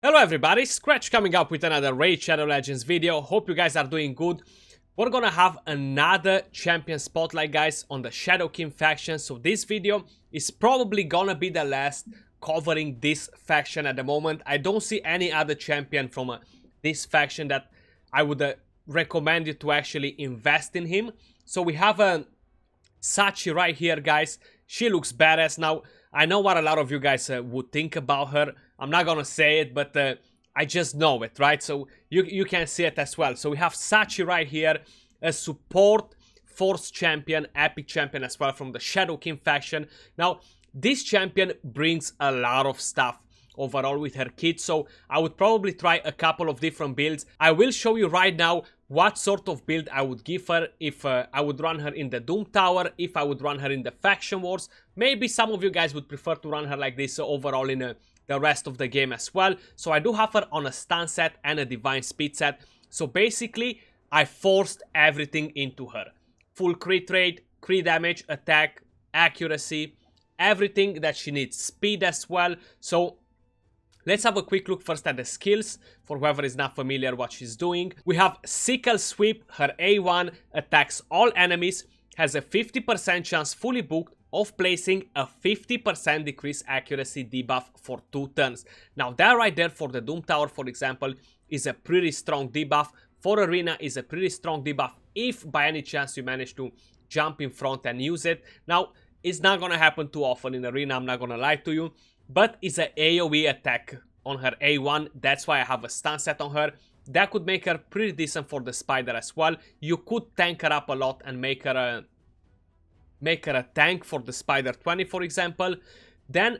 Hello everybody, Scratch coming up with another Raid Shadow Legends video. Hope you guys are doing good. We're gonna have another champion spotlight, guys, on the Shadowkin faction. So this video is probably gonna be the last covering this faction at the moment. I don't see any other champion from this faction that I would recommend you to actually invest in him. So we have a Sachi right here, guys. She looks badass. Now, I know what a lot of you guys would think about her. I'm not gonna say it, but I just know it, right? So you can see it as well. So we have Sachi right here, a support force champion, epic champion as well from the Shadowkin faction. Now, this champion brings a lot of stuff overall with her kit, so I would probably try a couple of different builds. I will show you right now what sort of build I would give her if I would run her in the Doom Tower, if I would run her in the Faction Wars. Maybe some of you guys would prefer to run her like this overall in the rest of the game as well. So I do have her on a stun set and a divine speed set. So basically, I forced everything into her. Full crit rate, crit damage, attack, accuracy, everything that she needs. Speed as well. So let's have a quick look first at the skills, for whoever is not familiar what she's doing. We have Sickle Sweep, her A1 attacks all enemies, has a 50% chance fully booked of placing a 50% decrease accuracy debuff for 2 turns. Now that right there for the Doom Tower, for example, is a pretty strong debuff. For Arena is a pretty strong debuff if by any chance you manage to jump in front and use it. Now, it's not gonna happen too often in Arena, I'm not gonna lie to you. But it's an AoE attack on her A1, that's why I have a stun set on her. That could make her pretty decent for the Spider as well. You could tank her up a lot and make her a tank for the Spider 20, for example. Then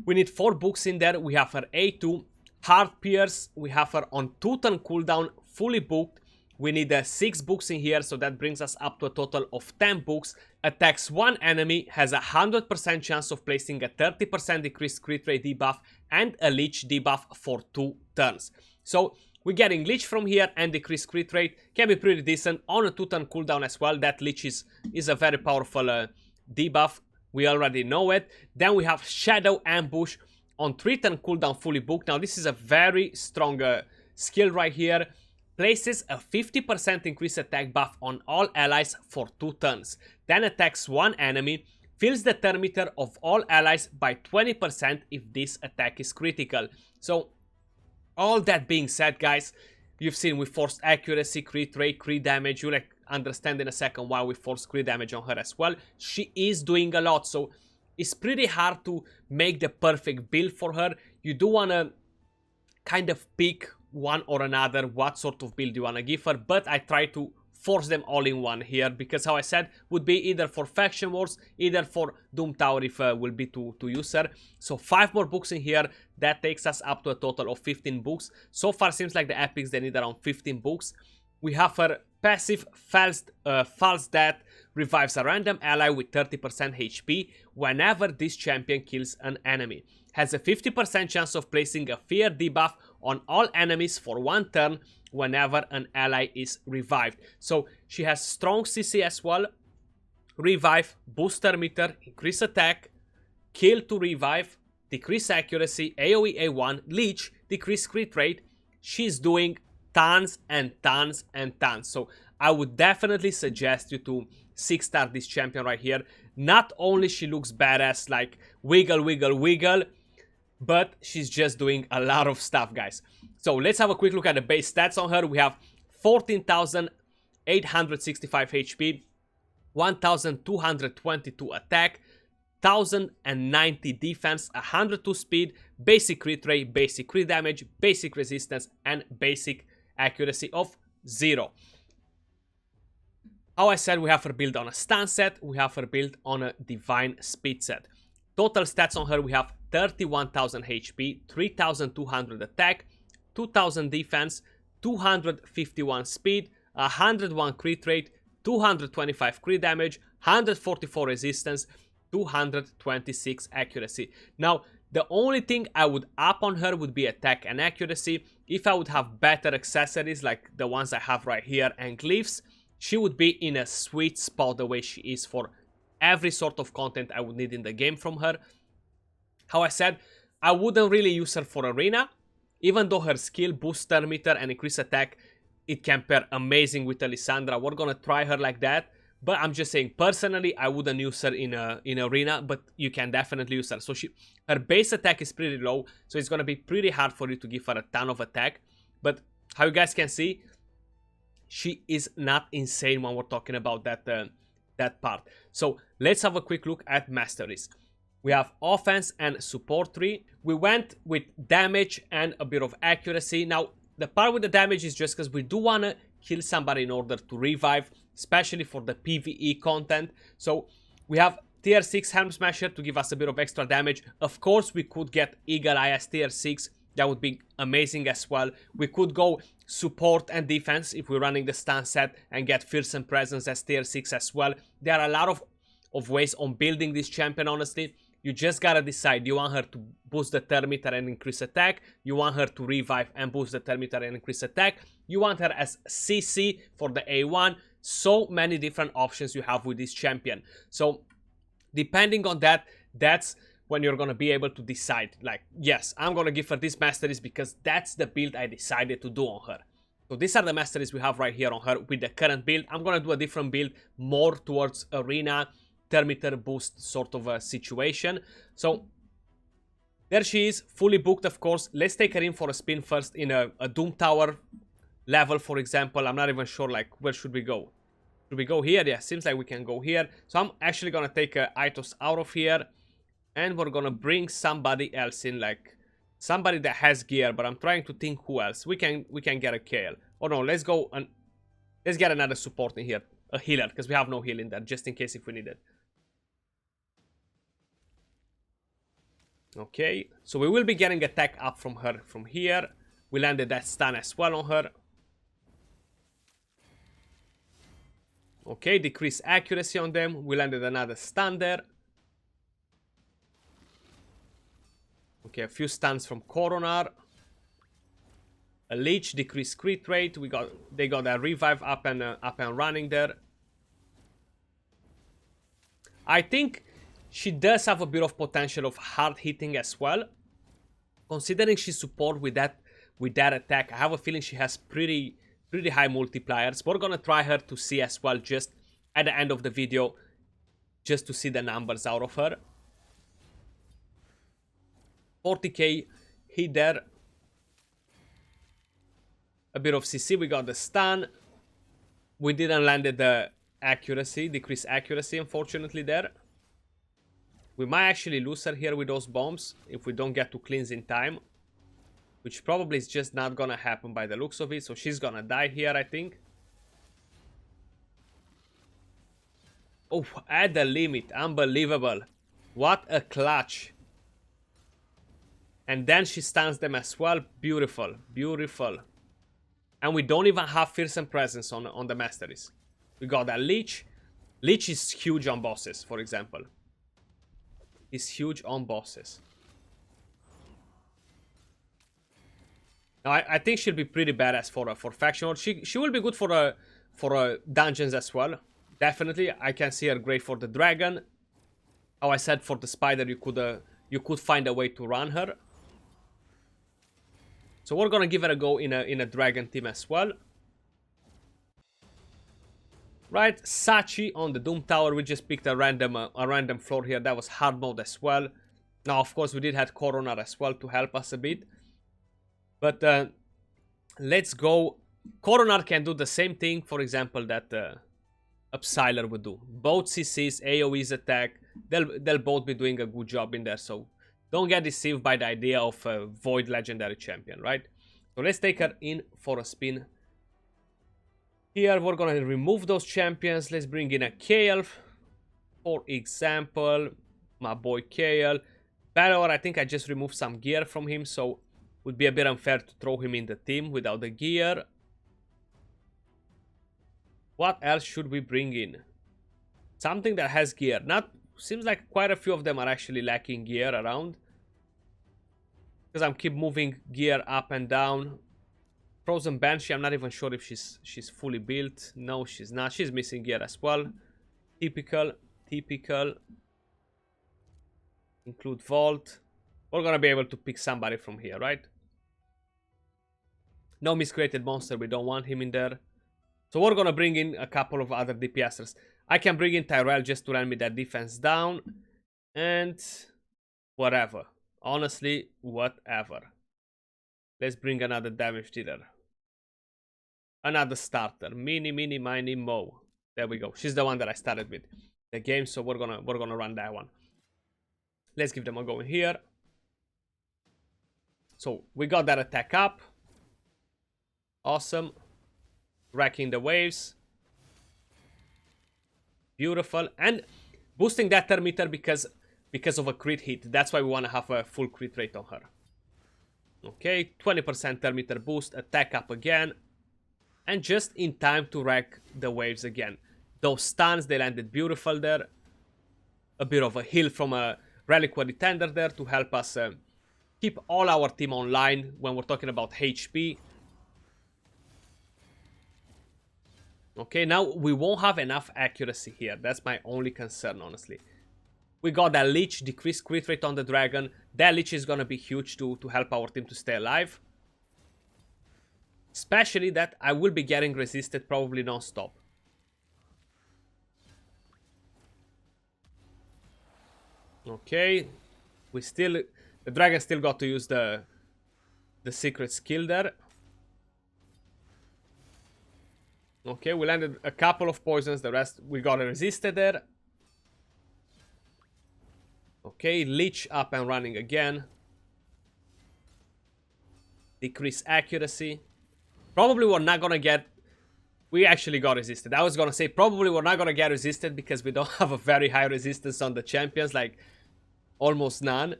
we need 4 books in there. We have her A2, Heart Pierce. We have her on 2-turn cooldown, fully booked. We need 6 books in here, so that brings us up to a total of 10 books. Attacks 1 enemy, has a 100% chance of placing a 30% decreased crit rate debuff and a leech debuff for 2 turns. So we're getting leech from here and decreased crit rate, can be pretty decent on a 2-turn cooldown as well. That leech is a very powerful debuff, we already know it. Then we have Shadow Ambush on 3-turn cooldown, fully booked. Now this is a very strong skill right here. Places a 50% increased attack buff on all allies for 2 turns. Then attacks 1 enemy, fills the turn meter of all allies by 20% if this attack is critical. So all that being said, guys, you've seen we forced accuracy, crit rate, crit damage. You'll understand in a second why we forced crit damage on her as well. She is doing a lot, so it's pretty hard to make the perfect build for her. You do want to kind of pick one or another what sort of build you want to give her, but I try to force them all in one here because, how I said, would be either for Faction Wars, either for Doom Tower if will be to use her. So 5 more books in here, that takes us up to a total of 15 books. So far seems like the epics, they need around 15 books. We have her passive False Death, revives a random ally with 30% HP whenever this champion kills an enemy. Has a 50% chance of placing a fear debuff on all enemies for 1 turn whenever an ally is revived. So she has strong CC as well. Revive, booster meter, increase attack, kill to revive, decrease accuracy, AoE A1, leech, decrease crit rate. She's doing tons and tons and tons. So I would definitely suggest you to 6-star this champion right here. Not only she looks badass, like wiggle, wiggle, wiggle, but she's just doing a lot of stuff, guys. So let's have a quick look at the base stats on her. We have 14,865 HP, 1,222 attack, 1,090 defense, 102 speed, basic crit rate, basic crit damage, basic resistance, and basic accuracy of 0. How I said, we have her build on a stun set, we have her build on a divine speed set. Total stats on her, we have 31,000 HP, 3,200 attack, 2,000 defense, 251 speed, 101 crit rate, 225 crit damage, 144 resistance, 226 accuracy. Now, the only thing I would up on her would be attack and accuracy. If I would have better accessories like the ones I have right here and glyphs, she would be in a sweet spot the way she is for every sort of content I would need in the game from her. How I said, I wouldn't really use her for Arena. Even though her skill boosts turn meter and increase attack, it can pair amazing with Alessandra. We're gonna try her like that. But I'm just saying, personally, I wouldn't use her in arena, but you can definitely use her. So her base attack is pretty low, so it's gonna be pretty hard for you to give her a ton of attack. But how you guys can see, she is not insane when we're talking about that part. So let's have a quick look at masteries. We have offense and support tree. We went with damage and a bit of accuracy. Now, the part with the damage is just because we do want to kill somebody in order to revive, especially for the PvE content. So we have tier 6 Helm Smasher to give us a bit of extra damage. Of course, we could get Eagle Eye as tier 6. That would be amazing as well. We could go support and defense if we're running the stun set and get Fearsome Presence as tier 6 as well. There are a lot of ways on building this champion, honestly. You just gotta decide. You want her to boost the turn meter and increase attack. You want her to revive and boost the turn meter and increase attack. You want her as CC for the A1. So many different options you have with this champion. So depending on that, that's when you're gonna be able to decide, like, yes, I'm gonna give her this masteries because that's the build I decided to do on her. So these are the masteries we have right here on her with the current build. I'm gonna do a different build, more towards arena, turn meter boost sort of a situation. So there she is, fully booked, of course. Let's take her in for a spin first in a Doom Tower level, for example. I'm not even sure, like, where should we go? Should we go here? Yeah, seems like we can go here. So I'm actually gonna take Aitos out of here. And we're gonna bring somebody else in, like somebody that has gear, but I'm trying to think who else. We can get a Kale. Oh no, let's go and let's get another support in here. A healer, because we have no heal in there, just in case if we need it. Okay, so we will be getting attack up from her from here. We landed that stun as well on her. Okay, decrease accuracy on them. We landed another stun there. Okay, a few stuns from Coronar. A leech, decreased crit rate. They got a revive up and running there. I think she does have a bit of potential of hard hitting as well. Considering she support with that attack, I have a feeling she has pretty high multipliers. We're gonna try her to see as well, just at the end of the video, just to see the numbers out of her. 40k hit there. A bit of CC, we got the stun. We didn't land the accuracy, decreased accuracy, unfortunately there. We might actually lose her here with those bombs if we don't get to cleanse in time. Which probably is just not gonna happen by the looks of it, so she's gonna die here, I think. Oh, at the limit, unbelievable. What a clutch. And then she stuns them as well. Beautiful, beautiful. And we don't even have Fearsome Presence on the masteries. We got a Leech. Leech is huge on bosses, for example. He's huge on bosses. Now, I think she'll be pretty badass for faction. She will be good for dungeons as well. Definitely, I can see her great for the dragon. How I said, for the spider, you could find a way to run her. So we're gonna give her a go in a dragon team as well. Right, Sachi on the Doom Tower. We just picked a random floor here. That was hard mode as well. Now, of course, we did have Coronar as well to help us a bit. But let's go. Coronar can do the same thing, for example, that Upsiler would do. Both CCs, AoE's attack, they'll both be doing a good job in there. So don't get deceived by the idea of a Void Legendary Champion, right? So let's take her in for a spin. Here we're gonna remove those champions. Let's bring in a Kale, for example. My boy Kale. Balor, I think I just removed some gear from him, so would be a bit unfair to throw him in the team without the gear. What else should we bring in? Something that has gear. Seems like quite a few of them are actually lacking gear around. Because I'm keep moving gear up and down. Frozen Banshee, I'm not even sure if she's fully built. No, she's not. She's missing gear as well. Typical. Include Vault. We're gonna be able to pick somebody from here, right? No miscreated monster, we don't want him in there. So we're gonna bring in a couple of other DPSers. I can bring in Tyrell just to run me that defense down. And whatever. Honestly, whatever. Let's bring another damage dealer. Another starter. Mini, Mo. There we go. She's the one that I started with the game, so we're gonna run that one. Let's give them a go in here. So we got that attack up. Awesome. Wrecking the waves. Beautiful. And boosting that thermometer because of a crit hit. That's why we want to have a full crit rate on her. Okay, 20% thermometer boost. Attack up again. And just in time to wreck the waves again. Those stuns, they landed beautiful there. A bit of a heal from a Reliquary Tender there to help us keep all our team online when we're talking about HP. Okay, now we won't have enough accuracy here. That's my only concern, honestly. We got that Leech, decreased crit rate on the dragon. That Leech is gonna be huge to help our team to stay alive. Especially that I will be getting resisted probably non-stop. Okay, the dragon still got to use the secret skill there. Okay, we landed a couple of poisons, the rest we got resisted there. Okay, Leech up and running again. Decrease accuracy. Probably we're not gonna get... We actually got resisted. I was gonna say probably we're not gonna get resisted because we don't have a very high resistance on the champions, like almost none.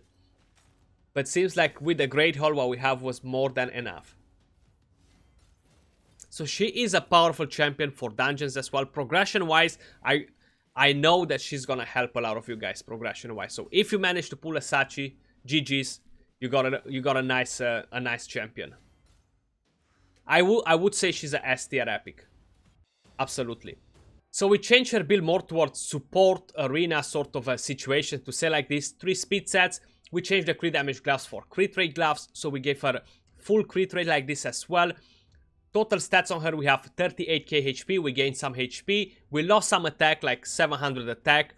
But seems like with the Great Hall what we have was more than enough. So she is a powerful champion for dungeons as well. Progression wise, I know that she's gonna help a lot of you guys progression wise. So if you manage to pull a Sachi, GG's, you got a nice champion. I would say she's a S tier epic. Absolutely. So we changed her build more towards support arena sort of a situation, to say like this. 3 speed sets. We changed the crit damage gloves for crit rate gloves, so we gave her full crit rate like this as well. Total stats on her, we have 38k HP, we gained some HP. We lost some attack, like 700 attack.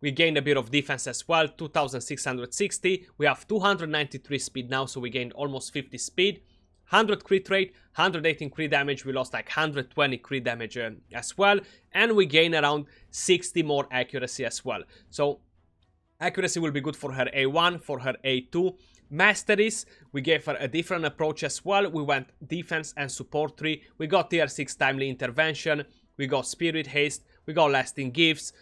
We gained a bit of defense as well, 2660. We have 293 speed now, so we gained almost 50 speed. 100 crit rate, 118 crit damage, we lost like 120 crit damage as well. And we gain around 60 more accuracy as well. So accuracy will be good for her A1, for her A2. Masteries, we gave her a different approach as well. We went defense and support tree. We got tier 6 timely intervention. We got spirit haste. We got lasting gifts.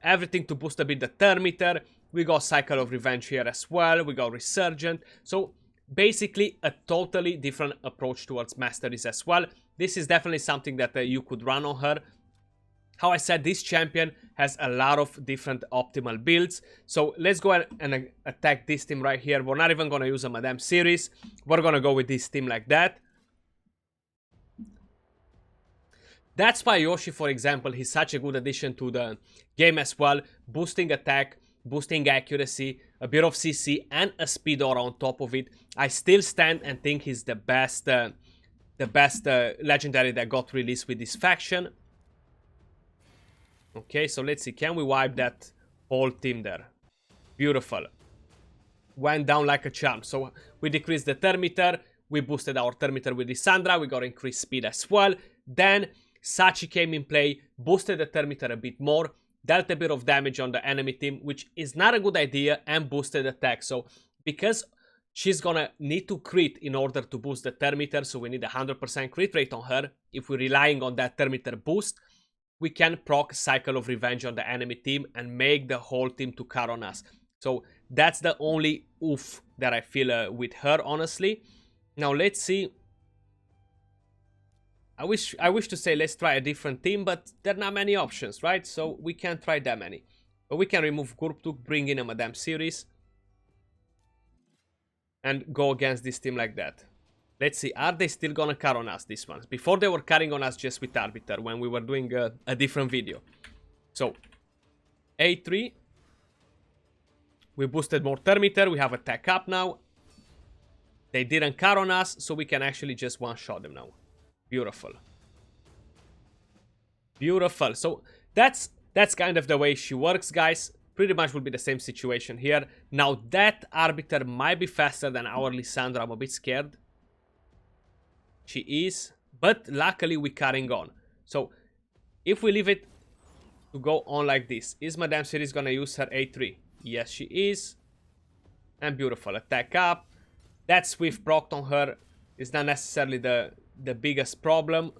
Everything to boost a bit the thermometer. We got cycle of revenge here as well. We got resurgent. So basically a totally different approach towards masteries as well. This is definitely something that you could run on her. How I said, this champion has a lot of different optimal builds. So let's go and attack this team right here. We're not even going to use a Madame series. We're going to go with this team like that. That's why Yoshi, for example, he's such a good addition to the game as well. Boosting attack, boosting accuracy, a bit of CC, and a speed aura on top of it. I still stand and think he's the best legendary that got released with this faction. Okay, so let's see. Can we wipe that whole team there? Beautiful. Went down like a charm. So we decreased the thermometer. We boosted our thermometer with Lissandra. We got increased speed as well. Then Sachi came in play, boosted the thermometer a bit more, dealt a bit of damage on the enemy team, which is not a good idea, and boosted attack. So because she's gonna need to crit in order to boost the thermometer, so we need a 100% crit rate on her. If we're relying on that thermometer boost, we can proc Cycle of Revenge on the enemy team and make the whole team to cut on us. So that's the only oof that I feel with her, honestly. Now let's see. I wish to say let's try a different team, but there are not many options, right? So we can't try that many. But we can remove Gurptuk, bring in a Madame series, and go against this team like that. Let's see, are they still gonna cut on us, these ones? Before they were cutting on us just with Arbiter, when we were doing a different video. So, A3. We boosted more thermometer, we have attack up now. They didn't cut on us, so we can actually just one-shot them now. Beautiful. Beautiful. So that's kind of the way she works, guys. Pretty much will be the same situation here. Now that Arbiter might be faster than our Lissandra. I'm a bit scared. She is. But luckily we're carrying on. So if we leave it to go on like this, is Madame Series gonna use her A3? Yes, she is. And beautiful. Attack up. That Swift proc on her is not necessarily the biggest problem.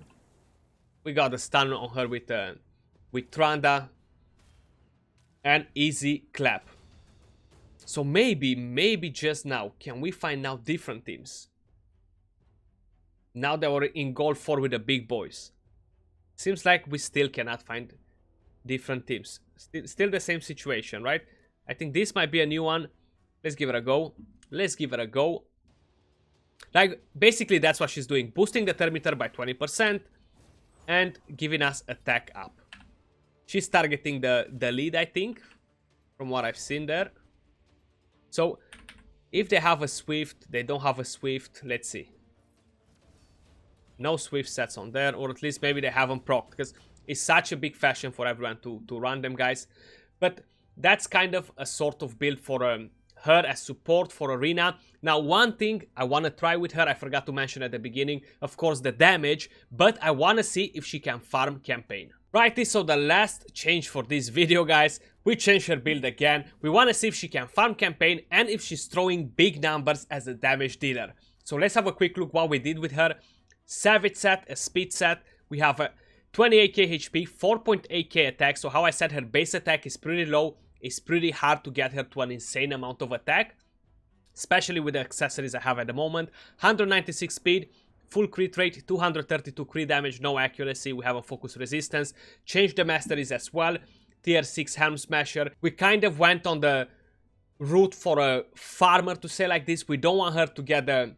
We got a stun on her with Tranda. And easy clap. So maybe just now, can we find now different teams? Now that we're in goal 4 with the big boys. Seems like we still cannot find different teams. Still the same situation, right? I think this might be a new one. Let's give it a go. Let's give it a go. Like, basically that's what she's doing. Boosting the thermometer by 20%. And giving us attack up. She's targeting the lead, I think. From what I've seen there. So, if they have a Swift, they don't have a Swift. Let's see. No Swift sets on there. Or at least maybe they haven't procced. Because it's such a big fashion for everyone to run them, guys. But that's kind of a sort of build for her as support for Arena. Now, one thing I want to try with her, I forgot to mention at the beginning, of course, the damage, but I want to see if she can farm campaign. Righty, so the last change for this video, guys, we changed her build again. We want to see if she can farm campaign and if she's throwing big numbers as a damage dealer. So let's have a quick look what we did with her. Savage set, a speed set, we have a 28k HP, 4.8k attack, so how I said her base attack is pretty low. It's pretty hard to get her to an insane amount of attack, especially with the accessories I have at the moment. 196 speed, full crit rate, 232 crit damage, no accuracy, we have a focus resistance. Changed the masteries as well, tier 6 Helm Smasher. We kind of went on the route for a farmer, to say like this. We don't want her to get the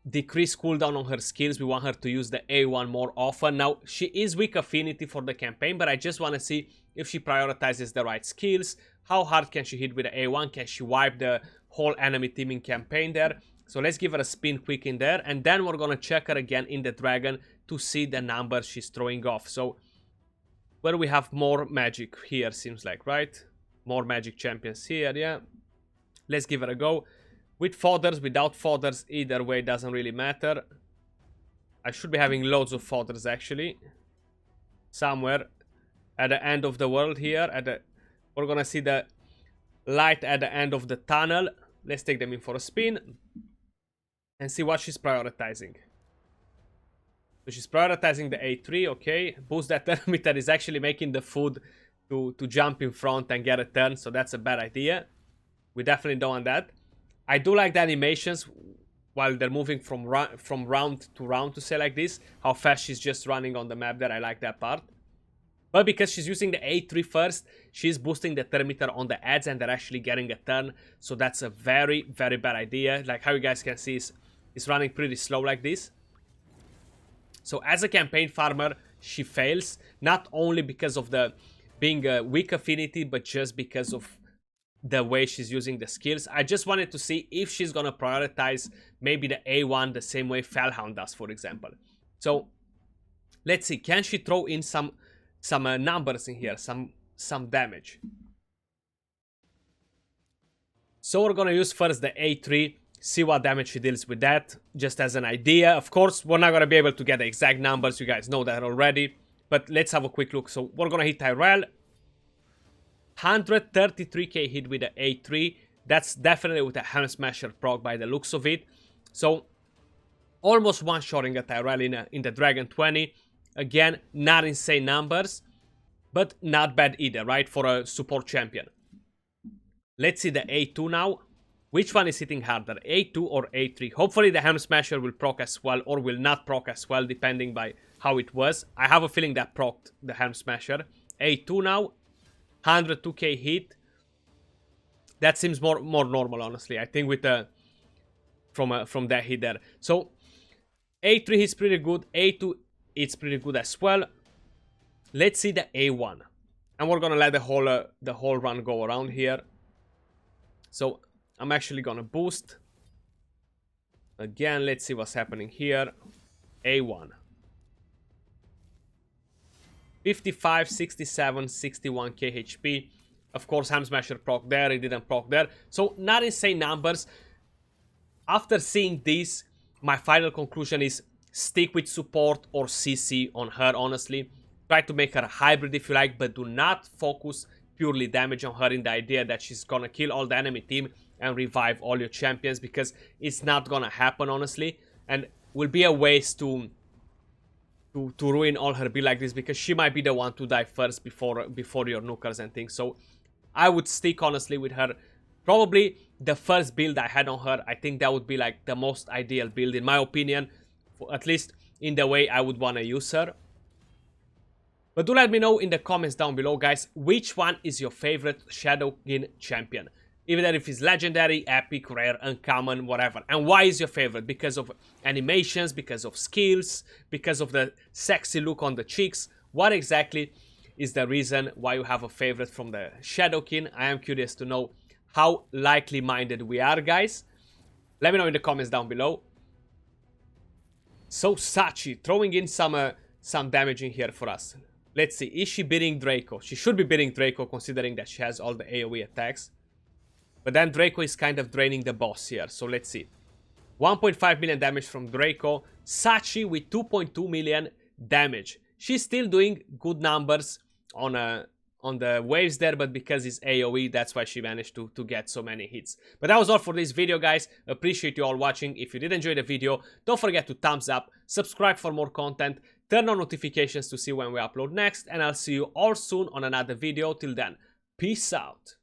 decreased cooldown on her skills. We want her to use the A1 more often. Now, she is weak affinity for the campaign, but I just want to see if she prioritizes the right skills. How hard can she hit with the A1? Can she wipe the whole enemy team in campaign there? So let's give her a spin quick in there, and then we're gonna check her again in the dragon to see the numbers she's throwing off. So where we have more magic here, seems like, right? More magic champions here, yeah. Let's give it a go. With fodders, without fodders, either way doesn't really matter. I should be having loads of fodders actually. Somewhere at the end of the world here. We're gonna see the light at the end of the tunnel. Let's take them in for a spin. And see what she's prioritizing. So she's prioritizing the A3, okay. Boost that thermometer is actually making the food to jump in front and get a turn. So that's a bad idea. We definitely don't want that. I do like the animations while they're moving from round to round, to say like this. How fast she's just running on the map there. I like that part. But because she's using the A3 first, she's boosting the thermometer on the ads and they're actually getting a turn. So that's a very, very bad idea. Like how you guys can see, it's running pretty slow like this. So as a campaign farmer, she fails. Not only because of the being a weak affinity, but just because of the way she's using the skills. I just wanted to see if she's gonna prioritize maybe the A1 the same way Fellhound does, for example. So let's see, can she throw in some numbers in here, some damage? So we're gonna use first the A3, see what damage she deals with that, just as an idea. Of course, we're not gonna be able to get the exact numbers, you guys know that already, but let's have a quick look. So we're gonna hit Tyrell. 133k hit with the A3. That's definitely with a Helm Smasher proc by the looks of it. So almost one-shotting a Tyrell in the Dragon 20. Again, not insane numbers, but not bad either, right, for a support champion. Let's see the A2 now. Which one is hitting harder, A2 or A3? Hopefully the Helm Smasher will proc as well or will not proc as well, depending by how it was. I have a feeling that procced the Helm Smasher. A2 now. 102k hit. That seems more normal, honestly. I think with the from that hit there. So A3 hits pretty good. A2 it's pretty good as well. Let's see the A1, and we're gonna let the whole run go around here. So I'm actually gonna boost. Again, let's see what's happening here. A1. 55, 67, 61k HP. Of course, Ham Smasher proc there, it didn't proc there. So, not insane numbers. After seeing this, my final conclusion is stick with support or CC on her, honestly. Try to make her a hybrid if you like, but do not focus purely damage on her in the idea that she's gonna kill all the enemy team and revive all your champions, because it's not gonna happen, honestly. And will be a waste to ruin all her build like this, because she might be the one to die first before your nukers and things. So I would stick honestly with her. Probably the first build I had on her, I think that would be like the most ideal build in my opinion, for at least in the way I would want to use her. But do let me know in the comments down below, guys, which one is your favorite Shadowkin champion. Even if it's legendary, epic, rare, uncommon, whatever. And why is your favorite? Because of animations, because of skills, because of the sexy look on the cheeks. What exactly is the reason why you have a favorite from the Shadowkin? I am curious to know how likely minded we are, guys. Let me know in the comments down below. So Sachi throwing in some damage in here for us. Let's see, is she beating Draco? She should be beating Draco considering that she has all the AoE attacks. But then Draco is kind of draining the boss here, so let's see. 1.5 million damage from Draco. Sachi with 2.2 million damage. She's still doing good numbers on the waves there, but because it's AoE, that's why she managed to get so many hits. But that was all for this video, guys. Appreciate you all watching. If you did enjoy the video, don't forget to thumbs up, subscribe for more content, turn on notifications to see when we upload next, and I'll see you all soon on another video. Till then, peace out.